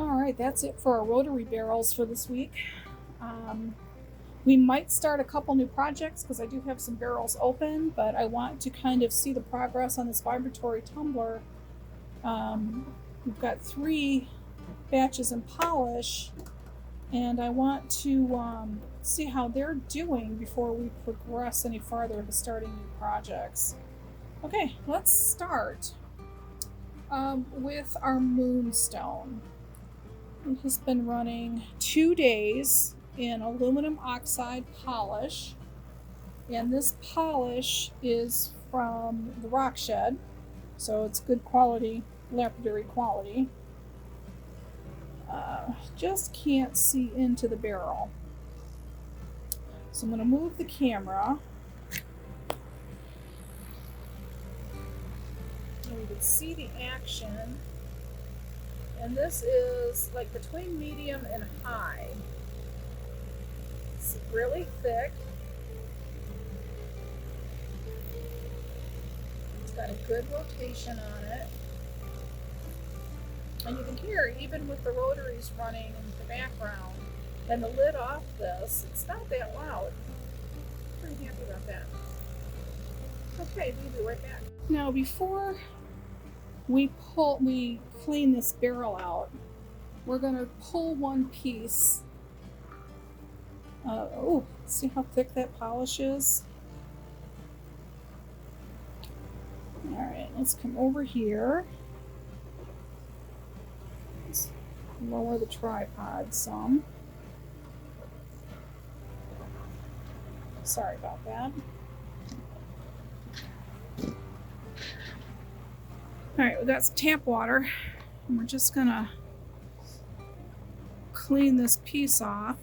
Alright, that's it for our rotary barrels for this week. We might start a couple new projects because I do have some barrels open, but I want to kind of see the progress on this vibratory tumbler. We've got 3 batches in polish, and I want to see how they're doing before we progress any farther into starting new projects. Okay, let's start with our Moonstone. It has been running 2 days in aluminum oxide polish, and this polish is from the Rock Shed, so it's good quality, lapidary quality. Just can't see into the barrel, so I'm going to move the camera. And you can see the action, and this is like between medium and high. It's really thick. It's got a good rotation on it. And you can hear, even with the rotaries running in the background and the lid off this, it's not that loud. Pretty happy about that. Okay, we'll be right back. Now, before we clean this barrel out, we're going to pull one piece. Oh, see how thick that polish is? Alright, let's come over here. Let's lower the tripod some. Sorry about that. Alright, we got some tap water, and we're just gonna clean this piece off.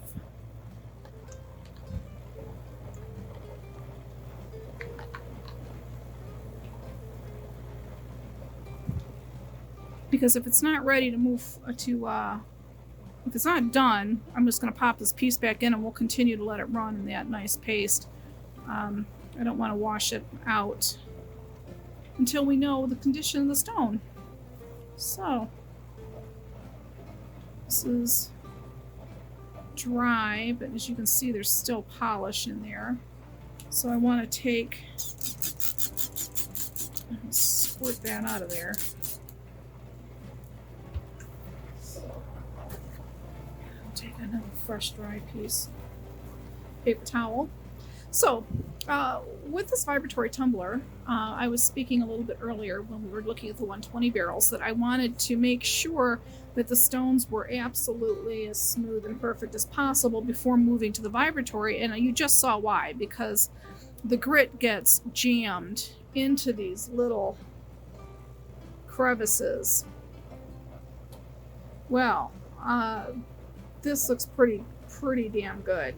Because if it's not ready to move if it's not done, I'm just going to pop this piece back in and we'll continue to let it run in that nice paste. I don't want to wash it out until we know the condition of the stone. So, this is dry, but as you can see, there's still polish in there. So I want to take and squirt that out of there. Take another fresh dry piece paper towel. So with this vibratory tumbler, I was speaking a little bit earlier when we were looking at the 120 barrels that I wanted to make sure that the stones were absolutely as smooth and perfect as possible before moving to the vibratory, and you just saw why, because the grit gets jammed into these little crevices. Well, this looks pretty damn good.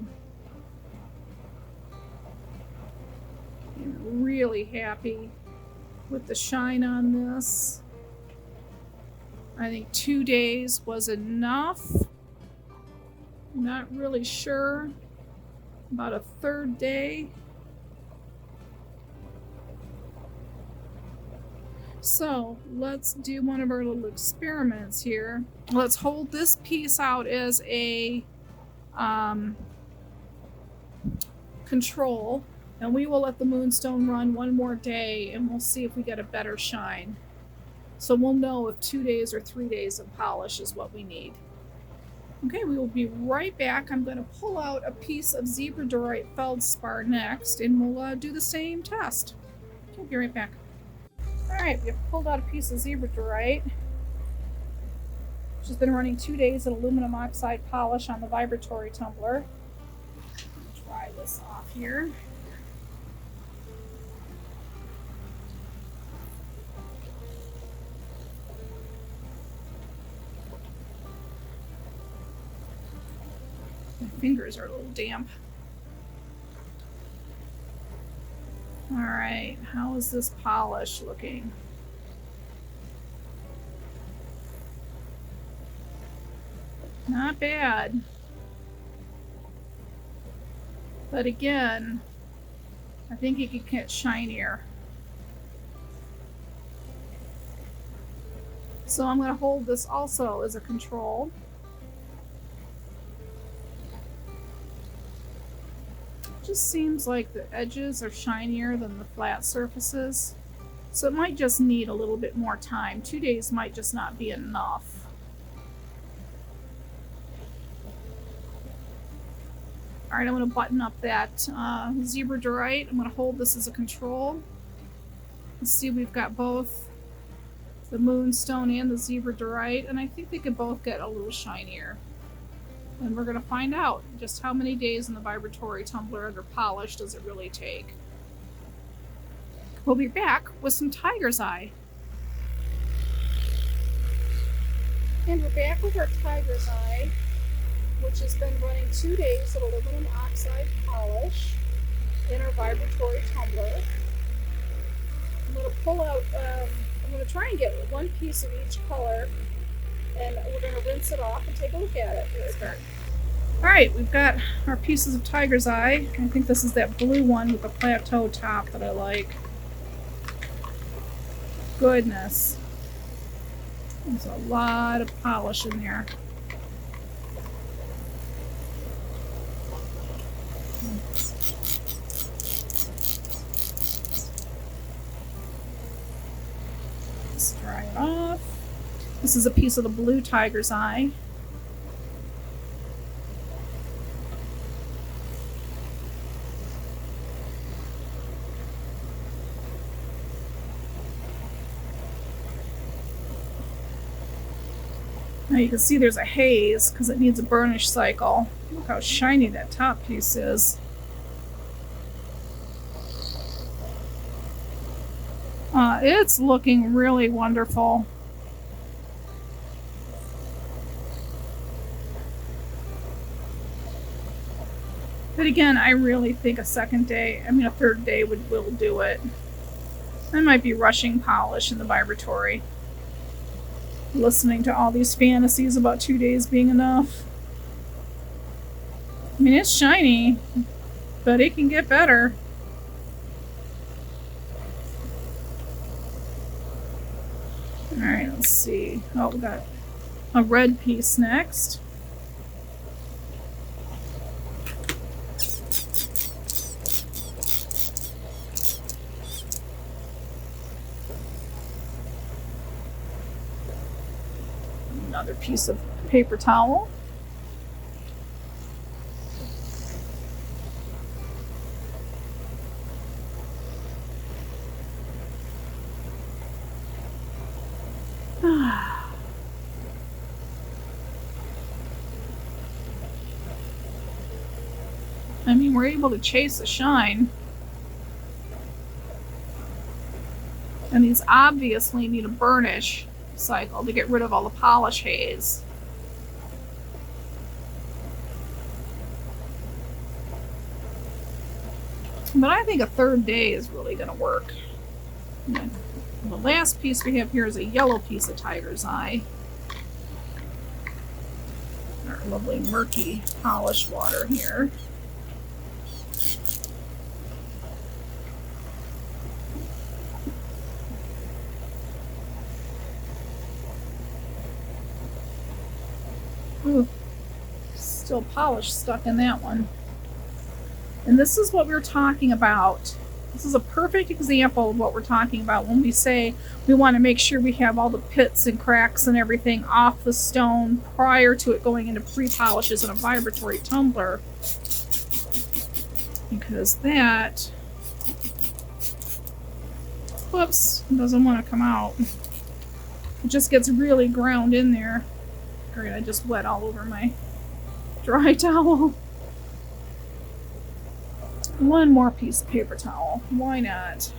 I'm really happy with the shine on this. I think 2 days was enough. Not really sure about a third day. So let's do one of our little experiments here. Let's hold this piece out as a control, and we will let the Moonstone run one more day and we'll see if we get a better shine. So we'll know if 2 days or 3 days of polish is what we need. Okay, we will be right back. I'm going to pull out a piece of Zebradorite Feldspar next, and we'll do the same test. We'll be right back. Alright, we have pulled out a piece of Zebradorite, which has been running 2 days in aluminum oxide polish on the vibratory tumbler. Dry this off here. My fingers are a little damp. Alright, how is this polish looking? Not bad. But again, I think it could get shinier. So I'm going to hold this also as a control. Just seems like the edges are shinier than the flat surfaces. So it might just need a little bit more time. 2 days might just not be enough. All right, I'm going to button up that Zebradorite. I'm going to hold this as a control. Let's see, we've got both the Moonstone and the Zebradorite, and I think they could both get a little shinier. And we're going to find out just how many days in the Vibratory tumbler under polish does it really take. We'll be back with some Tiger's Eye. And we're back with our Tiger's Eye, which has been running 2 days of aluminum oxide polish in our Vibratory tumbler. I'm going to pull out, I'm going to try and get one piece of each color, and we're going to rinse it off and take a look at it. Alright, we've got our pieces of Tiger's Eye. I think this is that blue one with the plateau top that I like. Goodness. There's a lot of polish in there. Let's dry it off. This is a piece of the blue Tiger's Eye. Now you can see there's a haze because it needs a burnish cycle. Look how shiny that top piece is. It's looking really wonderful. But again, I really think a third day will do it. I might be rushing polish in the Vibratory. Listening to all these fantasies about 2 days being enough. I mean, it's shiny, but it can get better. Alright, let's see. Oh, we got a red piece next. Another piece of paper towel. I mean, we're able to chase the shine. And these obviously need a burnish cycle to get rid of all the polish haze. But I think a third day is really going to work. And the last piece we have here is a yellow piece of Tiger's Eye. Our lovely murky polished water here. Ooh, still polish stuck in that one. And this is what we're talking about. This is a perfect example of what we're talking about when we say we want to make sure we have all the pits and cracks and everything off the stone prior to it going into pre-polishes in a vibratory tumbler. Because that, whoops, doesn't want to come out. It just gets really ground in there. Great, I just wet all over my dry towel. One more piece of paper towel. Why not?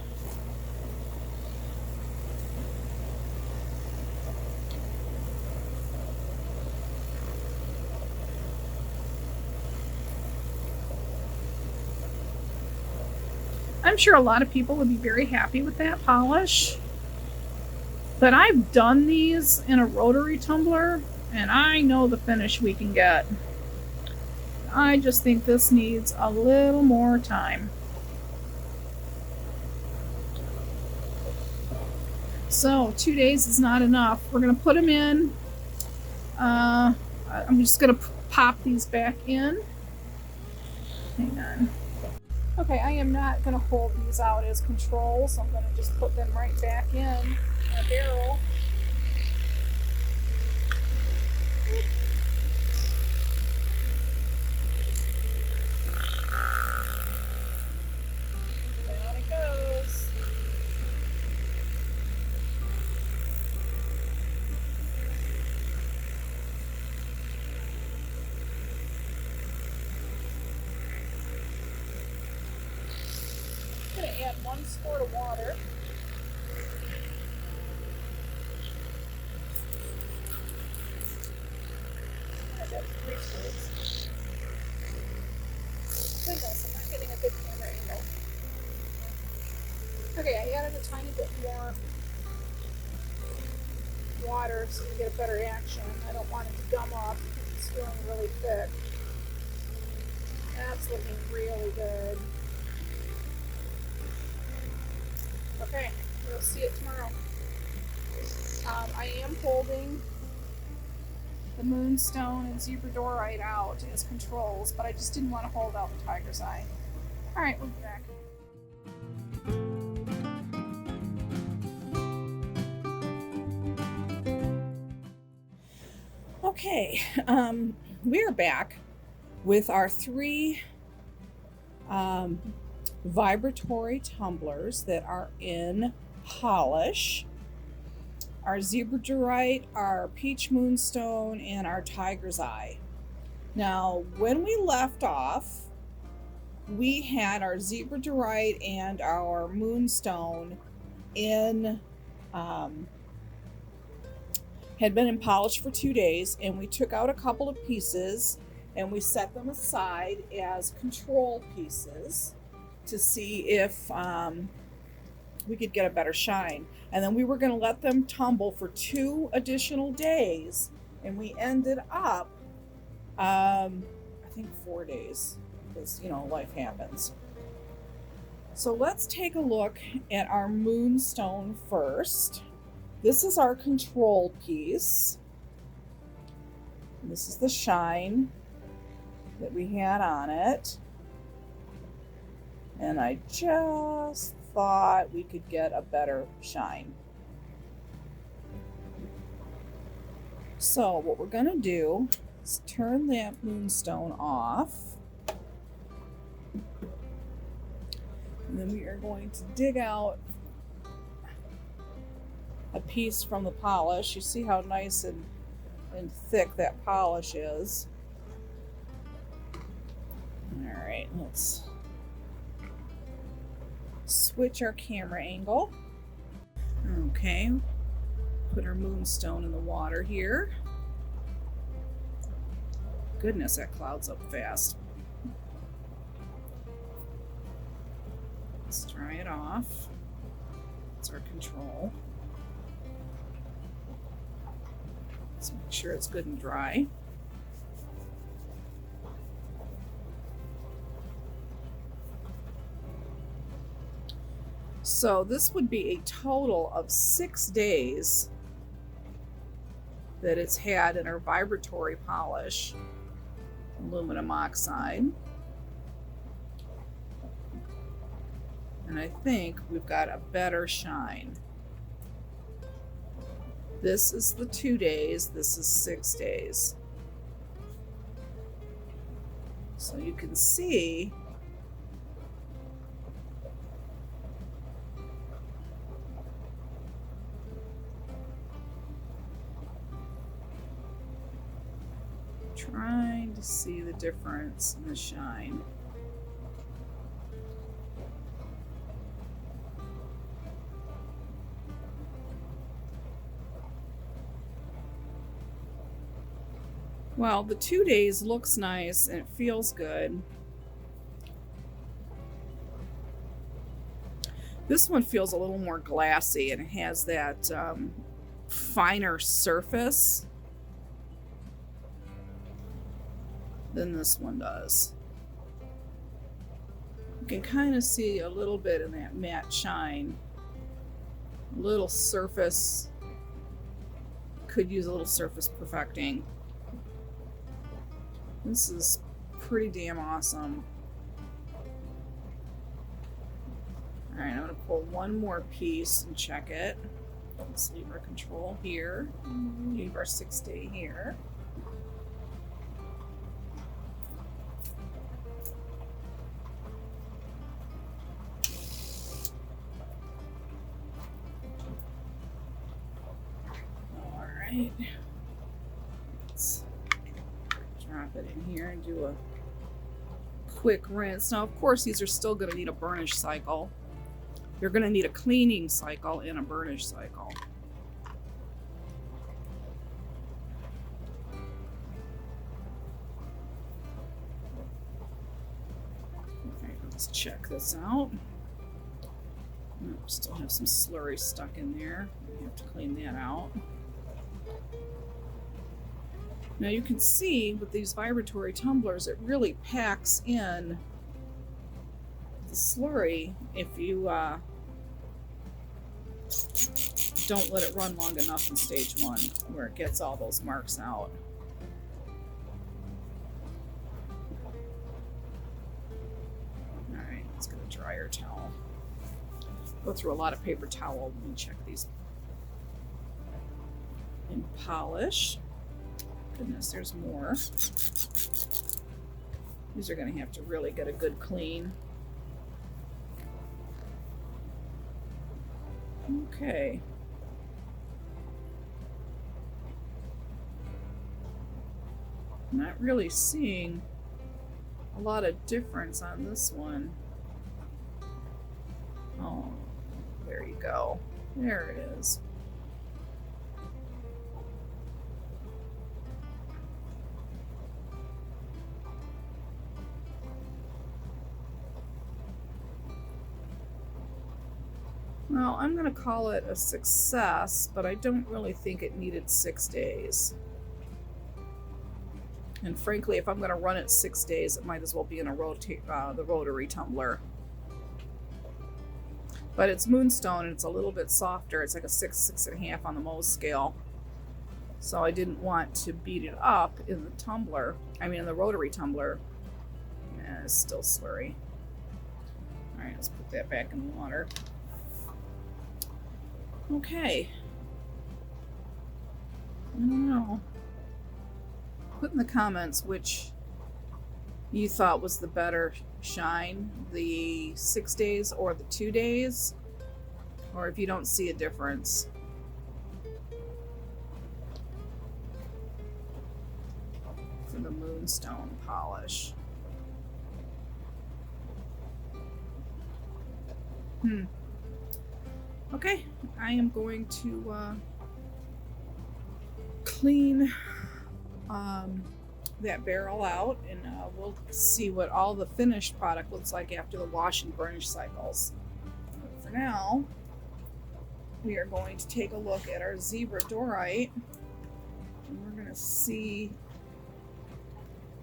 I'm sure a lot of people would be very happy with that polish. But I've done these in a rotary tumbler, and I know the finish we can get. I just think this needs a little more time. So 2 days is not enough. We're going to put them in. I'm just going to pop these back in. Hang on. Okay, I am not going to hold these out as controls. I'm going to just put them right back in a barrel. Down it goes. I'm going to add 1 squirt of water. I got 3 squirts. Goodness, I'm not getting a good camera angle. Okay, I added a tiny bit more water so you get a better action. I don't want it to gum up because it's feeling really thick. That's looking really good. Okay, we'll see it tomorrow. I am holding the Moonstone and Zebradorite out as controls, but I just didn't want to hold out the Tiger's Eye. Alright, we'll be back. Okay, we're back with our 3 vibratory tumblers that are in polish. Our Zebradorite, our Peach Moonstone, and our Tiger's Eye. Now, when we left off, we had our Zebradorite and our Moonstone in had been in polish for 2 days, and we took out a couple of pieces and we set them aside as control pieces to see if we could get a better shine. And then we were going to let them tumble for 2 additional days, and we ended up I think 4 days, because life happens. So let's take a look at our Moonstone first. This is our control piece. This is the shine that we had on it. And I just thought we could get a better shine. So what we're going to do is turn that Moonstone off. And then we are going to dig out a piece from the polish. You see how nice and thick that polish is. All right, let's switch our camera angle. Okay, put our Moonstone in the water here. Goodness, that clouds up fast. Let's dry it off. That's our control. Let's make sure it's good and dry. So this would be a total of 6 days that it's had in our vibratory polish, aluminum oxide. And I think we've got a better shine. This is the 2 days, this is 6 days. So you can see trying to see the difference in the shine. Well, the 2 days looks nice and it feels good. This one feels a little more glassy and it has that finer surface than this one does. You can kind of see a little bit in that matte shine Little surface, could use a little surface perfecting. This is pretty damn awesome. All right, I'm gonna pull one more piece and check it. Let's leave our control here. Leave our 6-day here. All right. Let's drop it in here and do a quick rinse. Now, of course, these are still going to need a burnish cycle. You're going to need a cleaning cycle and a burnish cycle. Okay, let's check this out. Oh, still have some slurry stuck in there. We have to clean that out. Now you can see with these vibratory tumblers, it really packs in the slurry if you don't let it run long enough in stage 1, where it gets all those marks out. All right, let's get a dryer towel. Go through a lot of paper towel and check these and polish. Goodness, there's more. These are going to have to really get a good clean. Okay. I'm not really seeing a lot of difference on this one. Oh, there you go. There it is. Well, I'm going to call it a success, but I don't really think it needed 6 days. And frankly, if I'm going to run it 6 days, it might as well be in a the rotary tumbler. But it's Moonstone, and it's a little bit softer. It's like a 6.5 on the MOHS scale. So I didn't want to beat it up in the tumbler. I mean, in the rotary tumbler. Yeah, it's still slurry. All right, let's put that back in the water. Okay. I don't know. Put in the comments which you thought was the better shine, the 6 days or the 2 days, or if you don't see a difference. For the Moonstone polish. Okay, I am going to clean that barrel out, and we'll see what all the finished product looks like after the wash and burnish cycles. But for now, we are going to take a look at our Zebradorite, and we're going to see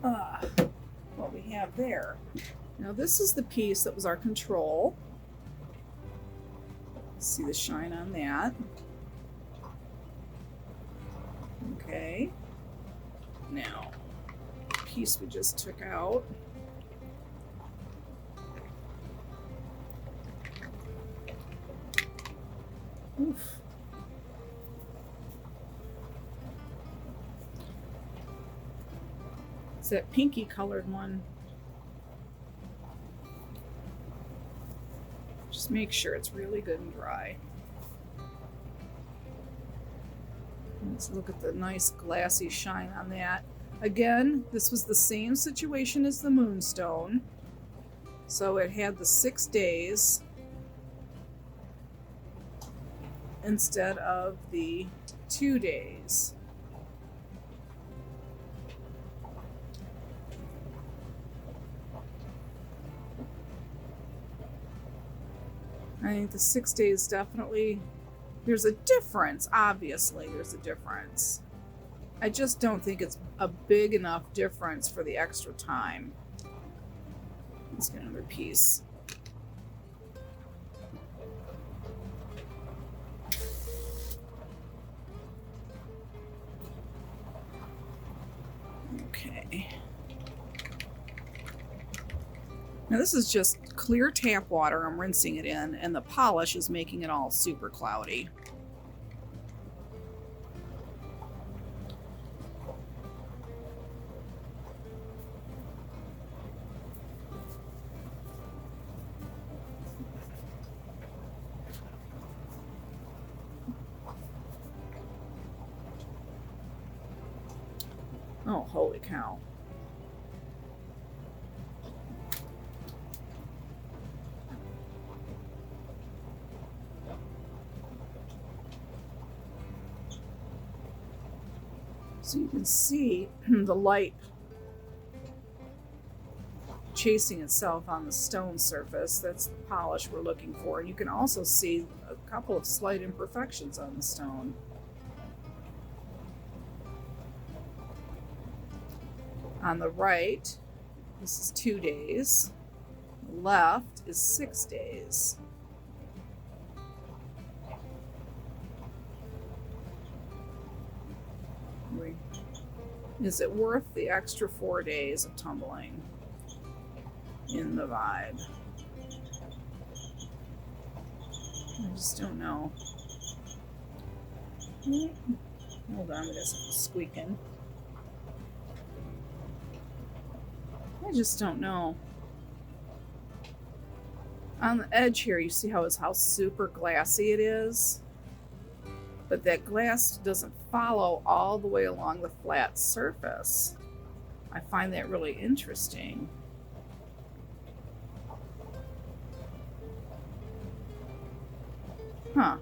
what we have there. Now this is the piece that was our control. See the shine on that. Okay. Now, the piece we just took out. Oof. It's that pinky colored one. Just make sure it's really good and dry. Let's look at the nice glassy shine on that. Again, this was the same situation as the Moonstone. So it had the 6 days instead of the 2 days. I think the 6 days definitely, there's a difference, obviously there's a difference. I just don't think it's a big enough difference for the extra time. Let's get another piece. Okay. Now this is just clear tap water I'm rinsing it in, and the polish is making it all super cloudy. Oh, holy cow. So you can see the light chasing itself on the stone surface. That's the polish we're looking for. And you can also see a couple of slight imperfections on the stone. On the right, this is 2 days. The left is 6 days. Is it worth the extra 4 days of tumbling in the vibe? I just don't know. Hold on, we got something squeaking. I just don't know. On the edge here, you see how super glassy it is? But that glass doesn't follow all the way along the flat surface. I find that really interesting. Huh.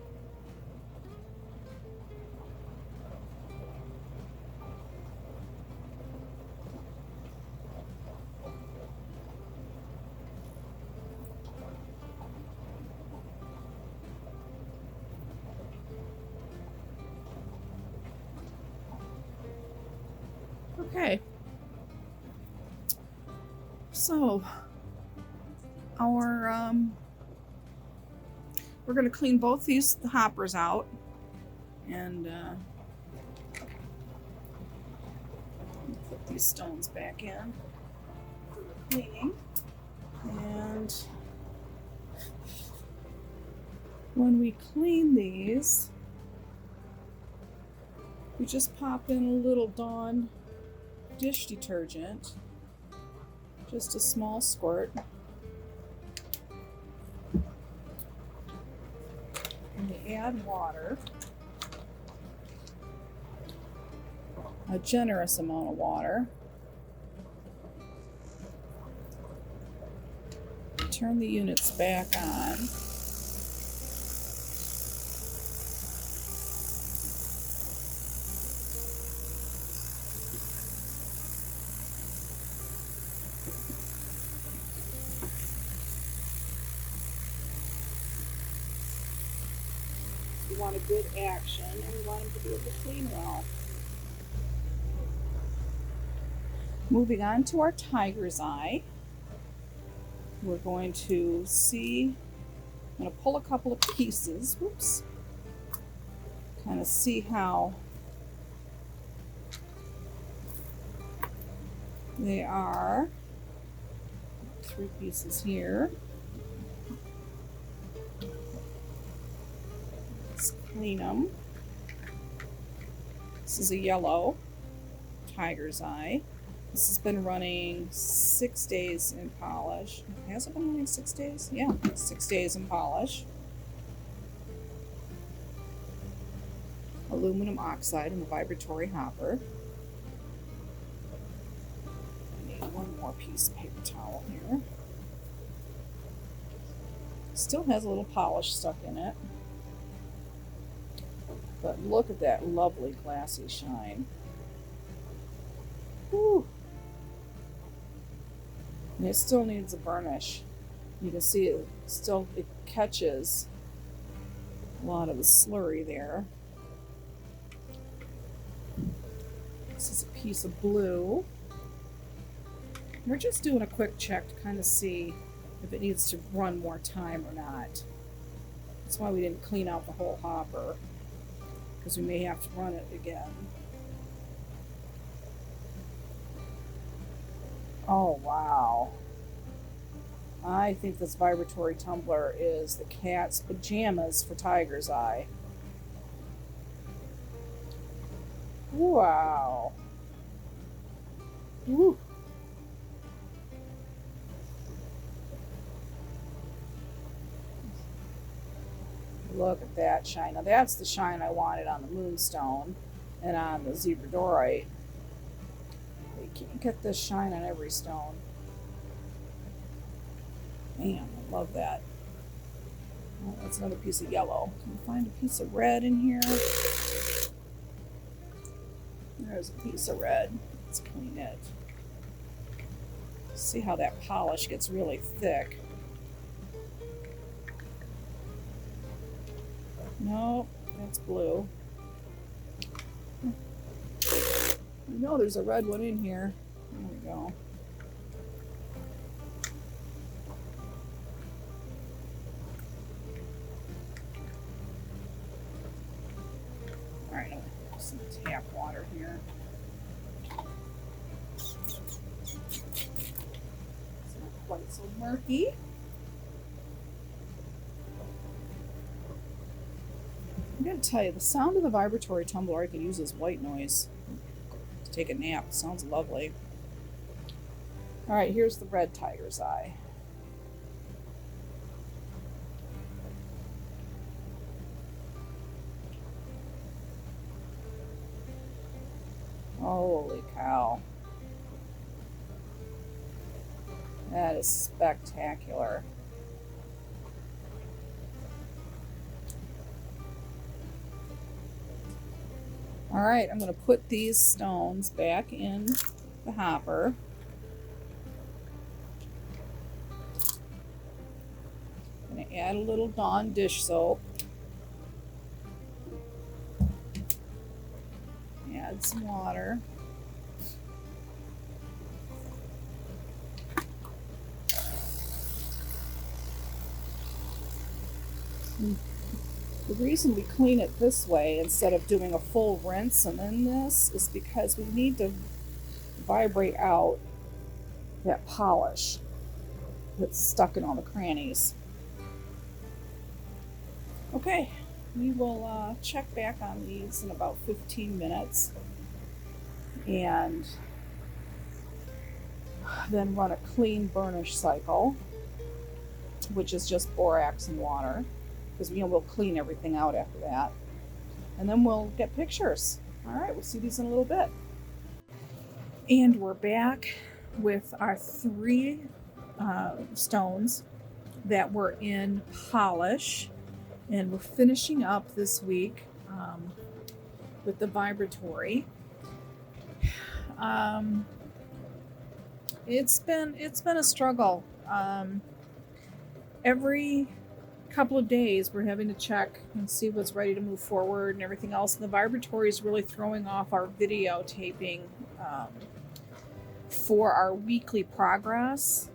Okay, so our we're going to clean both the hoppers out, and put these stones back in for the cleaning. And when we clean these, we just pop in a little Dawn dish detergent, just a small squirt, and we add water, a generous amount of water. Turn the units back on. We want a good action, and we want them to be able to clean well. Moving on to our tiger's eye, we're going to see, I'm going to pull a couple of pieces, whoops, kind of see how they are. 3 pieces here. Let's clean them. This is a yellow tiger's eye. This has been running 6 days in polish. Has it been running 6 days? Yeah, 6 days in polish. Aluminum oxide in the vibratory hopper. I need one more piece of paper towel here. Still has a little polish stuck in it. But look at that lovely glassy shine. Whew. And it still needs a burnish. You can see it catches a lot of the slurry there. This is a piece of blue. We're just doing a quick check to kind of see if it needs to run more time or not. That's why we didn't clean out the whole hopper, because we may have to run it again. Oh, wow. I think this vibratory tumbler is the cat's pajamas for Tiger's Eye. Wow. Woo. Look at that shine. Now that's the shine I wanted on the Moonstone and on the Zebradorite. You can't get this shine on every stone. Man, I love that. Oh, that's another piece of yellow. Can you find a piece of red in here? There's a piece of red. Let's clean it. See how that polish gets really thick. Nope, that's blue. I know there's a red one in here. There we go. Alright, I'll put some tap water here. It's not quite so murky. I'm gonna tell you, the sound of the vibratory tumbler I could use as white noise to take a nap. It sounds lovely. Alright, here's the red tiger's eye. Holy cow. That is spectacular. Alright, I'm going to put these stones back in the hopper. I'm going to add a little Dawn dish soap. Add some water. The reason we clean it this way instead of doing a full rinse and then this is because we need to vibrate out that polish that's stuck in all the crannies. Okay, we will check back on these in about 15 minutes and then run a clean burnish cycle, which is just borax and water, because we'll clean everything out after that. And then we'll get pictures. All right, we'll see these in a little bit. And we're back with our 3 stones that were in polish. And we're finishing up this week with the vibratory. It's been a struggle. Every couple of days we're having to check and see what's ready to move forward and everything else. And the vibratory is really throwing off our videotaping for our weekly progress.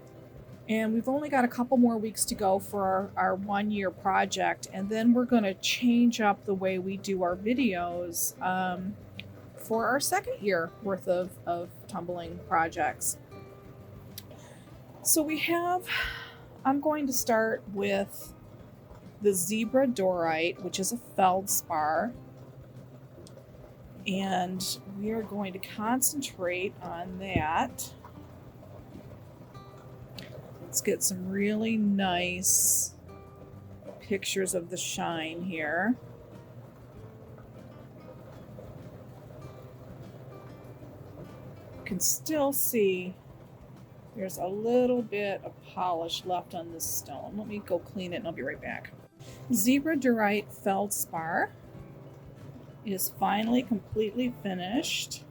And we've only got a couple more weeks to go for our 1-year project. And then we're going to change up the way we do our videos for our 2nd year worth of tumbling projects. So I'm going to start with the Zebradorite, which is a Feldspar. And we are going to concentrate on that. Let's get some really nice pictures of the shine here. You can still see there's a little bit of polish left on this stone. Let me go clean it and I'll be right back. Zebradorite Feldspar is finally completely finished.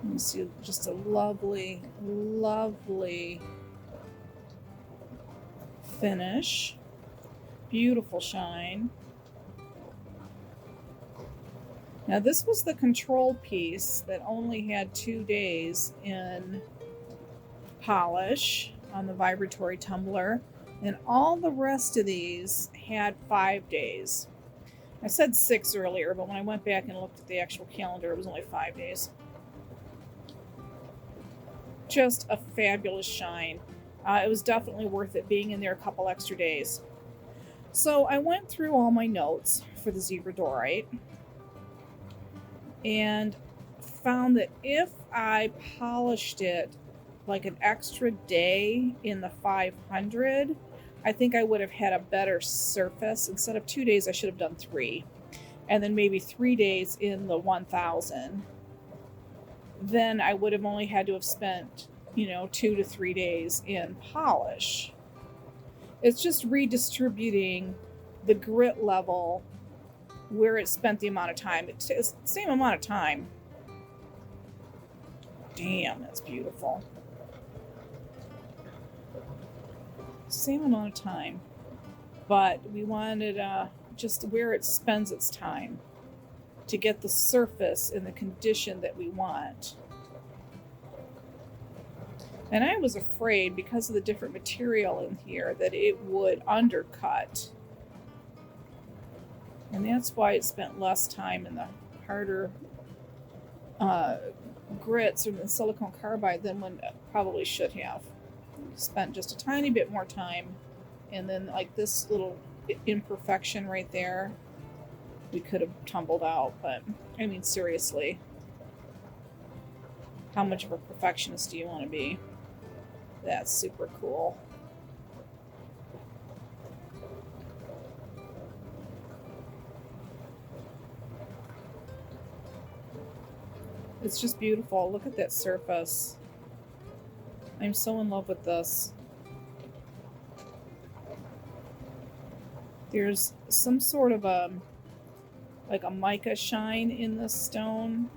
You see just a lovely, lovely finish. Beautiful shine. Now this was the control piece that only had 2 days in polish on the vibratory tumbler, and all the rest of these had 5 days. I said 6 earlier, but when I went back and looked at the actual calendar, it was only 5 days. just a fabulous shine. It was definitely worth it being in there a couple extra days. So I went through all my notes for the Zebradorite and found that if I polished it like an extra day in the 500, I think I would have had a better surface. Instead of 2 days, I should have done 3. And then maybe 3 days in the 1000. Then I would have only had to have spent, 2 to 3 days in polish. It's just redistributing the grit level where it spent the amount of time. It's the same amount of time. Damn, that's beautiful. Same amount of time. But we wanted just where it spends its time to get the surface in the condition that we want. And I was afraid, because of the different material in here, that it would undercut. And that's why it spent less time in the harder grits or the silicone carbide than when it probably should have. Spent just a tiny bit more time. And then like this little imperfection right there, we could have tumbled out. But I mean, seriously, how much of a perfectionist do you want to be? That's super cool. It's just beautiful. Look at that surface. I'm so in love with this. There's some sort of a mica shine in this stone.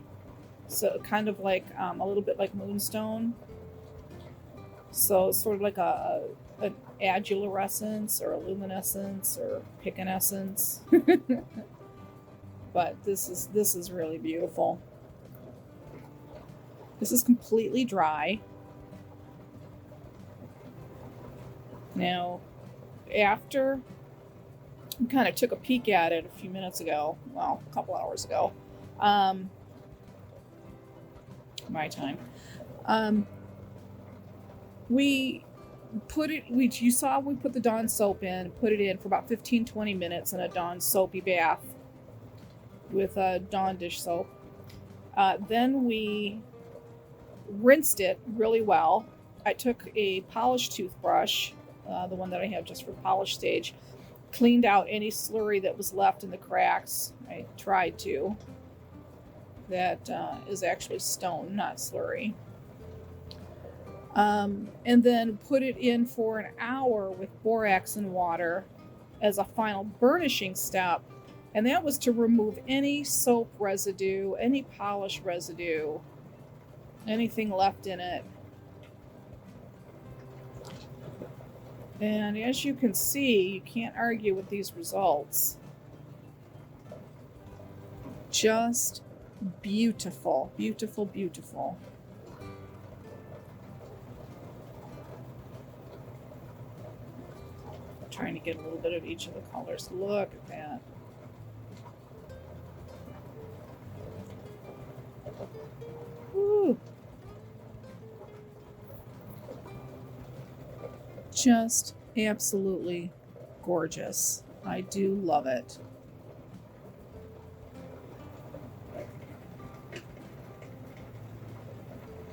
So kind of like a little bit like Moonstone. So it's sort of like an adulorescence or a luminescence or picanescence. But this is really beautiful. This is completely dry. Now, after we kind of took a peek at it a few minutes ago, well, a couple hours ago, my time, we put it, you saw we put the Dawn soap in, put it in for about 15-20 minutes in a Dawn soapy bath with a Dawn dish soap. Then we rinsed it really well. I took a polished toothbrush, the one that I have just for polish stage, cleaned out any slurry that was left in the cracks. I tried to. That is actually stone, not slurry. And then put it in for an hour with borax and water as a final burnishing step. And that was to remove any soap residue, any polish residue, anything left in it. And as you can see, you can't argue with these results. Just beautiful, beautiful, beautiful. I'm trying to get a little bit of each of the colors. Look at that. Woo. Just absolutely gorgeous. I do love it.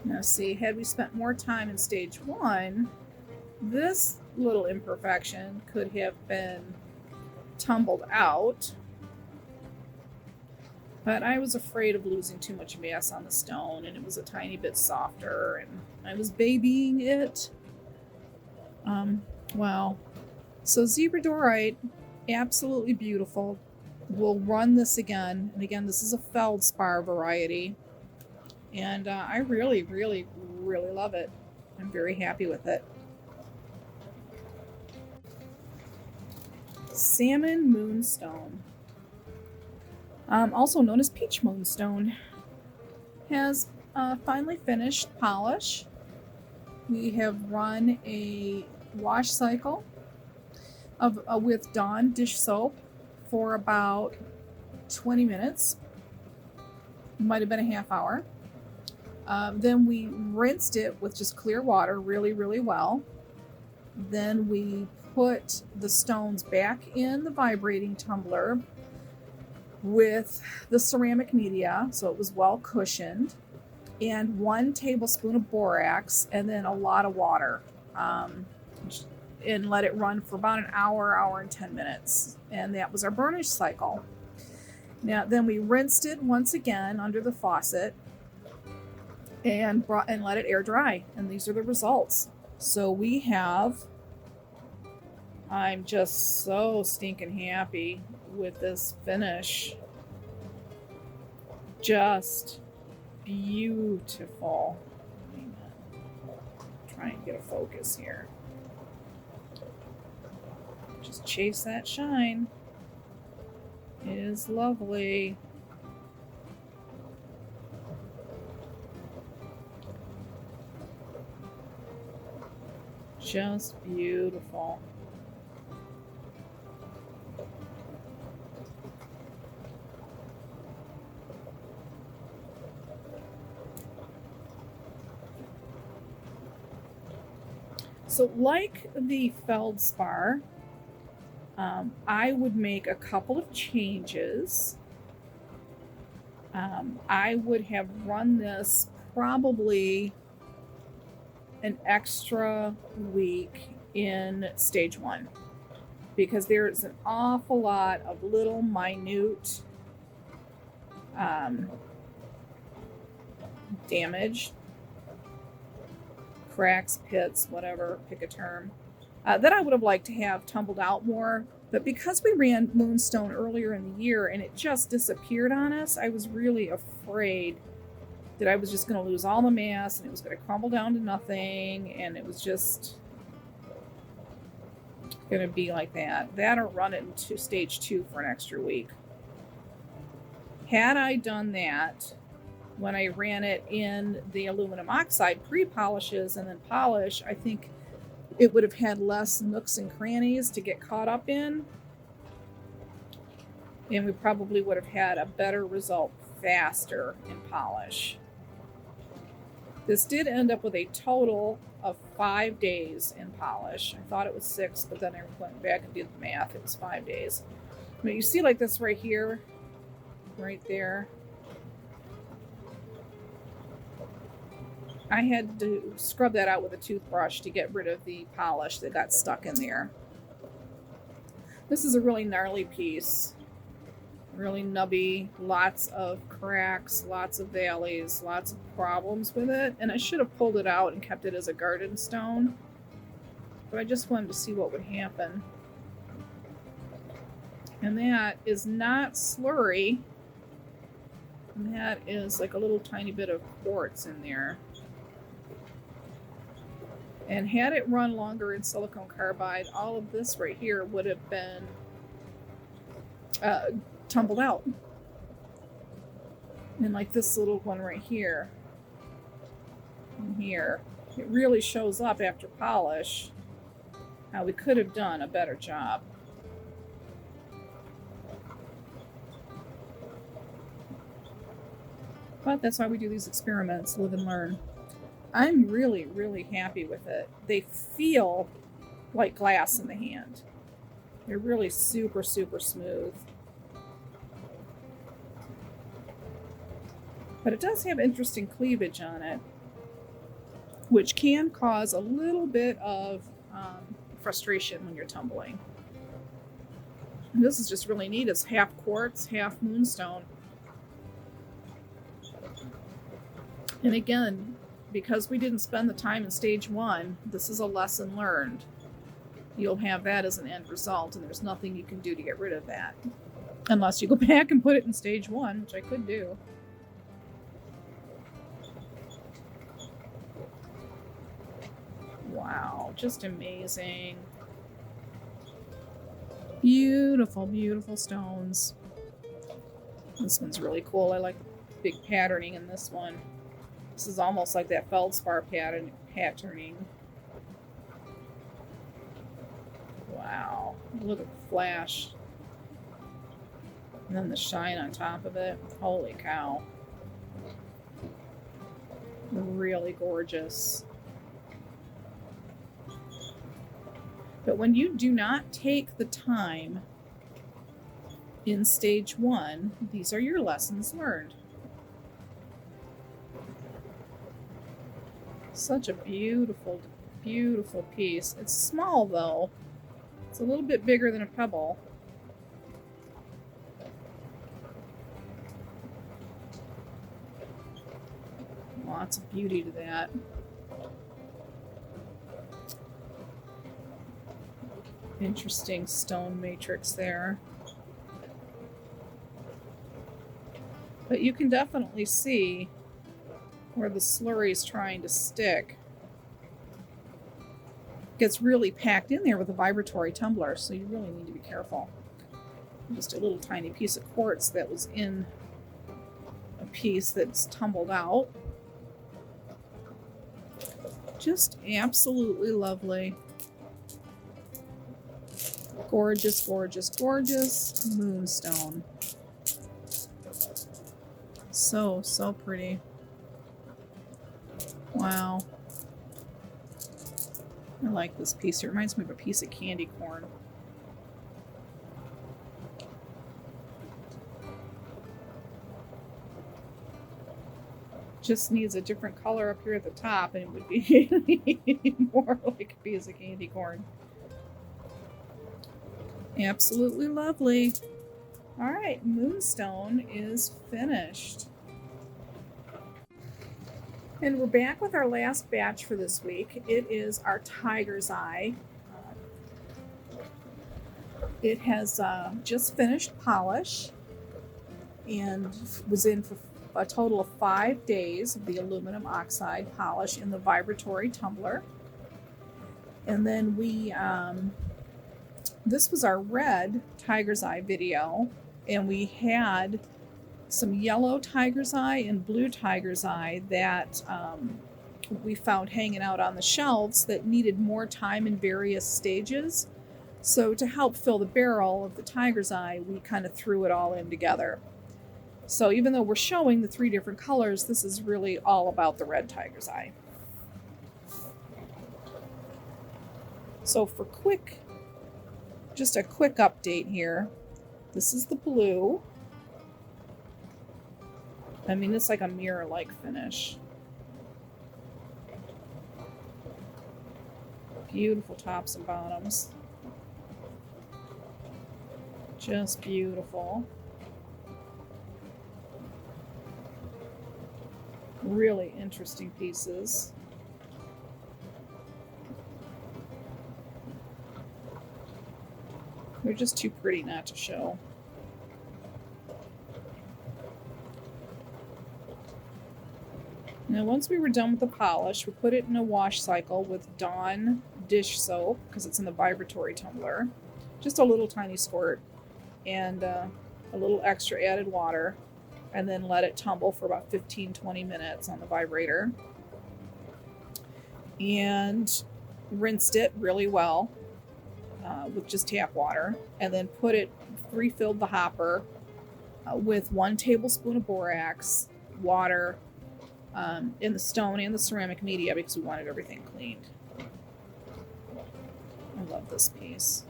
Now see, had we spent more time in stage 1, this little imperfection could have been tumbled out. But I was afraid of losing too much mass on the stone, and it was a tiny bit softer, and I was babying it. Wow. So Zebradorite, absolutely beautiful. We'll run this again. And again, this is a Feldspar variety. And I really, really, really love it. I'm very happy with it. Salmon Moonstone, also known as Peach Moonstone, has finally finished polish. We have run a wash cycle with Dawn dish soap for about 20 minutes. Might have been a half hour. Then we rinsed it with just clear water really, really well. Then we put the stones back in the vibrating tumbler with the ceramic media, so it was well cushioned, and 1 tablespoon of borax, and then a lot of water. And let it run for about an hour, hour and 10 minutes. And that was our burnish cycle. Now, then we rinsed it once again under the faucet and let it air dry. And these are the results. So we have, I'm just so stinking happy with this finish. Just beautiful. Try and get a focus here. Just chase that shine. It is lovely. Just beautiful. So like the Feldspar, I would make a couple of changes. I would have run this probably an extra week in stage 1 because there's an awful lot of little minute damage, cracks, pits, whatever, pick a term, that I would have liked to have tumbled out more. But because we ran Moonstone earlier in the year and it just disappeared on us, I was really afraid that I was just going to lose all the mass and it was going to crumble down to nothing, and it was just going to be like that. That or run it into stage 2 for an extra week. Had I done that when I ran it in the aluminum oxide pre-polishes and then polish, I think it would have had less nooks and crannies to get caught up in, and we probably would have had a better result faster in polish. This did end up with a total of 5 days in polish. I thought it was 6, but then I went back and did the math. It was 5 days. But you see like this right here, right there. I had to scrub that out with a toothbrush to get rid of the polish that got stuck in there. This is a really gnarly piece. Really nubby, lots of cracks, lots of valleys, lots of problems with it. And I should have pulled it out and kept it as a garden stone. But I just wanted to see what would happen. And that is not slurry. And that is like a little tiny bit of quartz in there. And had it run longer in silicone carbide, all of this right here would have been tumbled out. And like this little one right here, and here, it really shows up after polish how we could have done a better job. But that's why we do these experiments, live and learn. I'm really, really happy with it. They feel like glass in the hand. They're really super, super smooth. But it does have interesting cleavage on it, which can cause a little bit of frustration when you're tumbling. And this is just really neat. It's half quartz, half moonstone. And again, because we didn't spend the time in stage 1, this is a lesson learned. You'll have that as an end result, and there's nothing you can do to get rid of that. Unless you go back and put it in stage 1, which I could do. Wow, just amazing. Beautiful, beautiful stones. This one's really cool. I like the big patterning in this one. This is almost like that Feldspar patterning. Wow, look at the flash. And then the shine on top of it. Holy cow. Really gorgeous. But when you do not take the time in stage 1, these are your lessons learned. Such a beautiful, beautiful piece. It's small though. It's a little bit bigger than a pebble. Lots of beauty to that. Interesting stone matrix there. But you can definitely see where the slurry is trying to stick. It gets really packed in there with a vibratory tumbler, so you really need to be careful. Just a little tiny piece of quartz that was in a piece that's tumbled out. Just absolutely lovely. Gorgeous, gorgeous, gorgeous moonstone. So, so pretty. Wow. I like this piece. It reminds me of a piece of candy corn. Just needs a different color up here at the top and it would be more like a piece of candy corn. Absolutely lovely. All right, Moonstone is finished. And we're back with our last batch for this week. It is our Tiger's Eye. It has just finished polish and was in for a total of 5 days of the aluminum oxide polish in the Vibratory tumbler. And then we, this was our red Tiger's Eye video, and we had some yellow Tiger's Eye and blue Tiger's Eye that we found hanging out on the shelves that needed more time in various stages. So to help fill the barrel of the Tiger's Eye, we kind of threw it all in together. So even though we're showing the 3 different colors, this is really all about the red Tiger's Eye. So for just a quick update here, this is the blue. I mean, it's like a mirror-like finish. Beautiful tops and bottoms. Just beautiful. Really interesting pieces. They're just too pretty not to show. Now, once we were done with the polish, we put it in a wash cycle with Dawn dish soap, because it's in the Vibratory tumbler. Just a little tiny squirt, and a little extra added water, and then let it tumble for about 15-20 minutes on the vibrator. And rinsed it really well with just tap water, and then refilled the hopper with 1 tablespoon of borax, water, in the stone and the ceramic media because we wanted everything cleaned. I love this piece.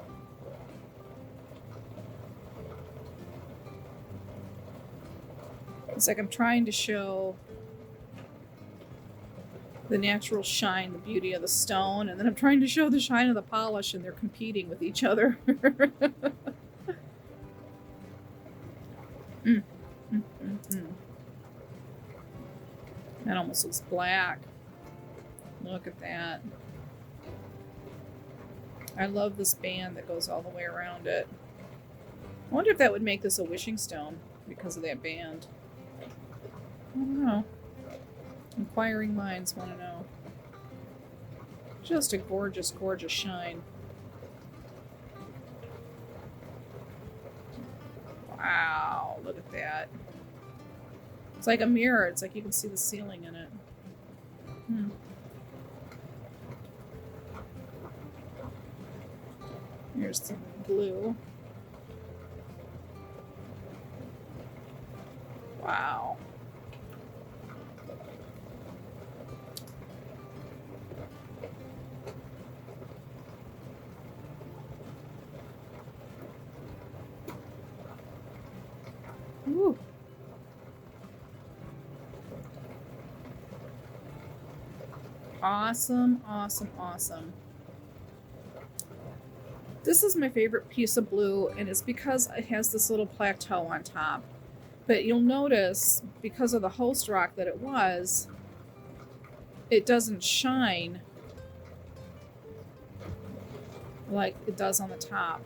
It's like I'm trying to show the natural shine, the beauty of the stone, and then I'm trying to show the shine of the polish, and they're competing with each other. That almost looks black. Look at that. I love this band that goes all the way around it. I wonder if that would make this a wishing stone because of that band. I don't know. Inquiring minds want to know. Just a gorgeous, gorgeous shine. Wow, look at that. It's like a mirror. It's like you can see the ceiling in it. Here's the blue. Wow. Awesome, awesome, awesome. This is my favorite piece of blue, and it's because it has this little plateau on top. But you'll notice, because of the host rock that it was, it doesn't shine like it does on the top.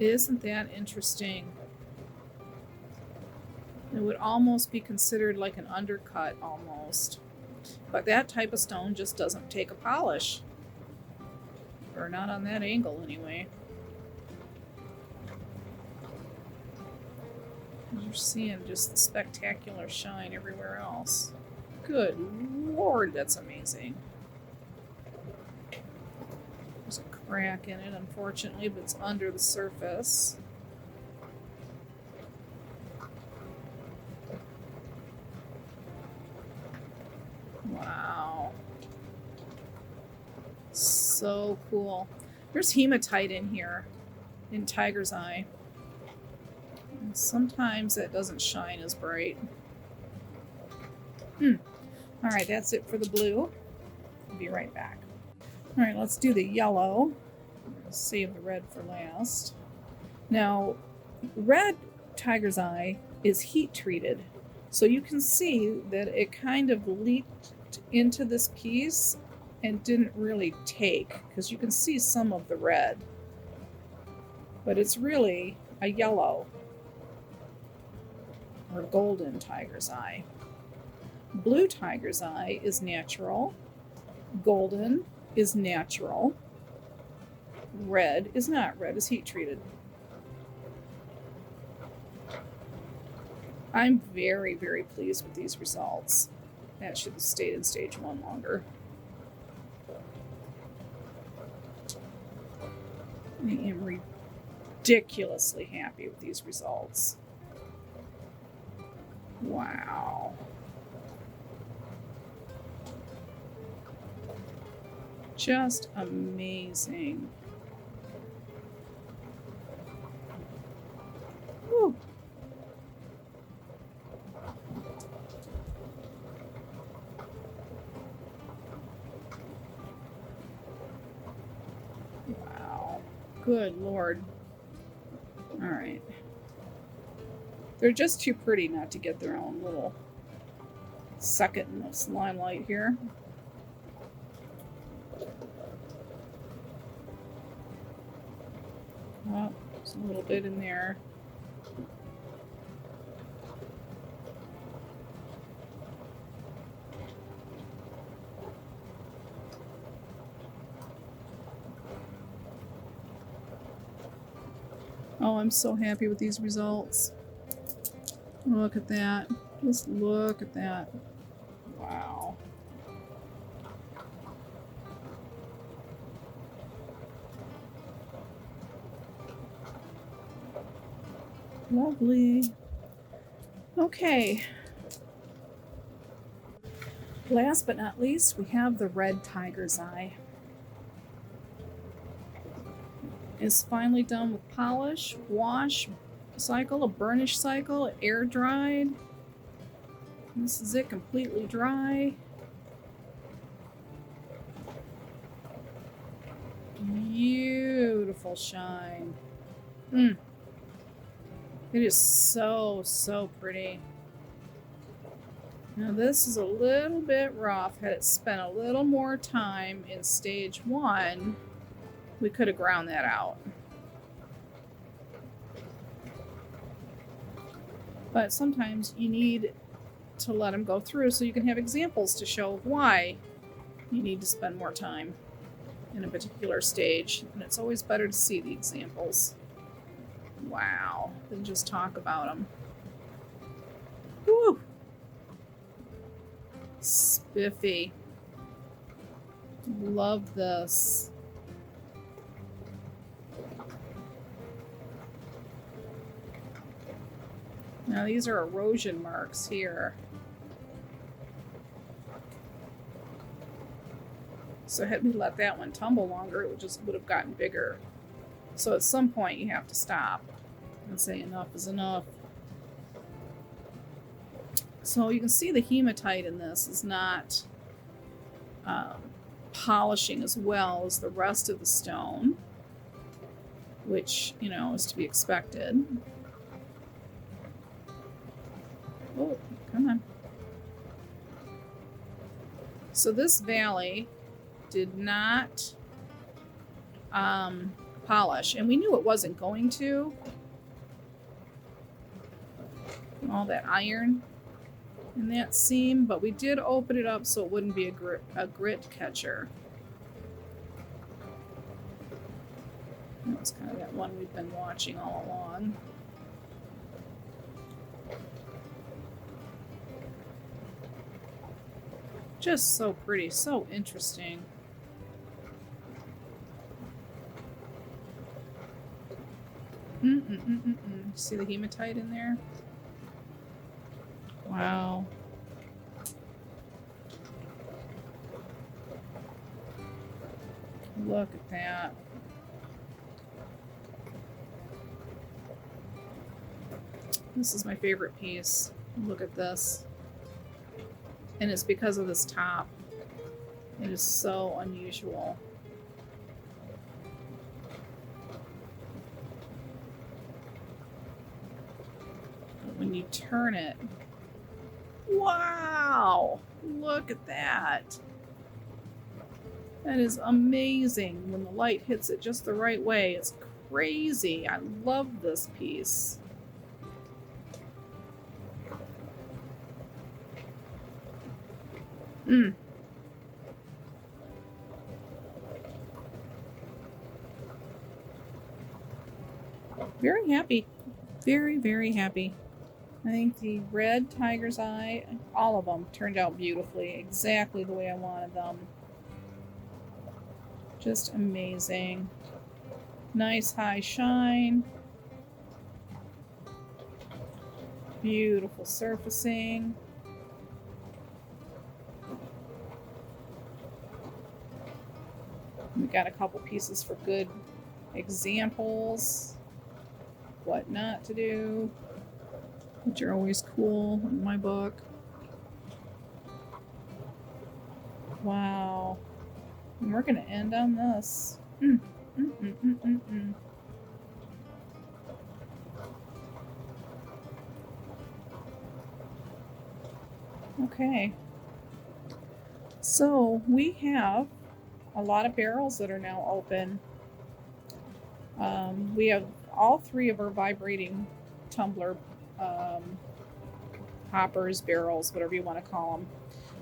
Isn't that interesting? It would almost be considered like an undercut almost. But that type of stone just doesn't take a polish. Or not on that angle anyway. You're seeing just the spectacular shine everywhere else. Good Lord, that's amazing. There's a crack in it, unfortunately, but it's under the surface. Wow. So cool. There's hematite in here, in Tiger's Eye. And sometimes it doesn't shine as bright. Alright, that's it for the blue. I'll be right back. Alright, let's do the yellow. Save the red for last. Now, red Tiger's Eye is heat treated. So you can see that it kind of leaked into this piece and didn't really take, because you can see some of the red. But it's really a yellow or golden Tiger's Eye. Blue Tiger's Eye is natural. Golden is natural. Red is not. Red is heat treated. I'm very, very pleased with these results. That should have stayed in stage 1 longer. I am ridiculously happy with these results. Wow. Just amazing. Whew. Wow. Good Lord. All right. They're just too pretty not to get their own little second in this limelight here. Oh, there's a little bit in there. Oh, I'm so happy with these results. Look at that. Just look at that. Wow. Lovely. Okay. Last but not least, we have the red Tiger's Eye. It's finally done with polish, wash cycle, a burnish cycle, air dried. This is it, completely dry. Beautiful shine. It is so, so pretty. Now this is a little bit rough. Had it spent a little more time in stage 1, we could have ground that out. But sometimes you need to let them go through so you can have examples to show why you need to spend more time in a particular stage. And it's always better to see the examples. Wow. Than just talk about them. Woo! Spiffy. Love this. Now these are erosion marks here. So had we let that one tumble longer, it would have gotten bigger. So at some point you have to stop and say enough is enough. So you can see the hematite in this is not polishing as well as the rest of the stone, which, you know, is to be expected. Oh, come on. So this valley did not polish, and we knew it wasn't going to. All that iron in that seam, but we did open it up so it wouldn't be a grit catcher. That's kind of that one we've been watching all along. Just so pretty, so interesting. See the hematite in there? Wow. Look at that. This is my favorite piece. Look at this. And it's because of this top. It is so unusual. But when you turn it, wow! Look at that. That is amazing when the light hits it just the right way. It's crazy. I love this piece. Very happy. Very, very happy. I think the red tiger's eye, all of them turned out beautifully. Exactly the way I wanted them. Just amazing. Nice high shine. Beautiful surfacing. We got a couple pieces for good examples. What not to do, which are always cool in my book. Wow. And we're going to end on this. Okay. So we have a lot of barrels that are now open. We have all three of our vibrating tumbler hoppers, barrels, whatever you want to call them,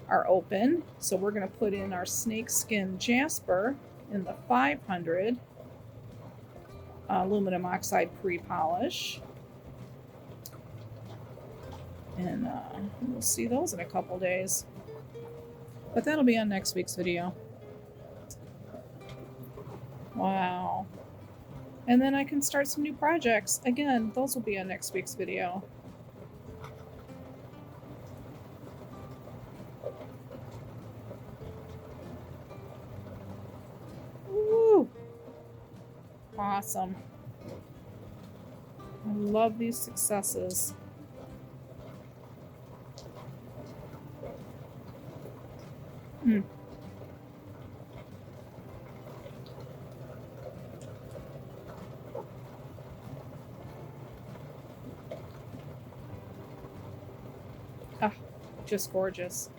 are open. So we're going to put in our snakeskin jasper in the 500 aluminum oxide pre-polish. And we'll see those in a couple days. But that'll be on next week's video. Wow. And then I can start some new projects. Again, those will be on next week's video. Woo! Awesome. I love these successes. Just gorgeous.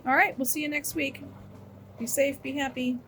All right, we'll see you next week. Be safe, be happy.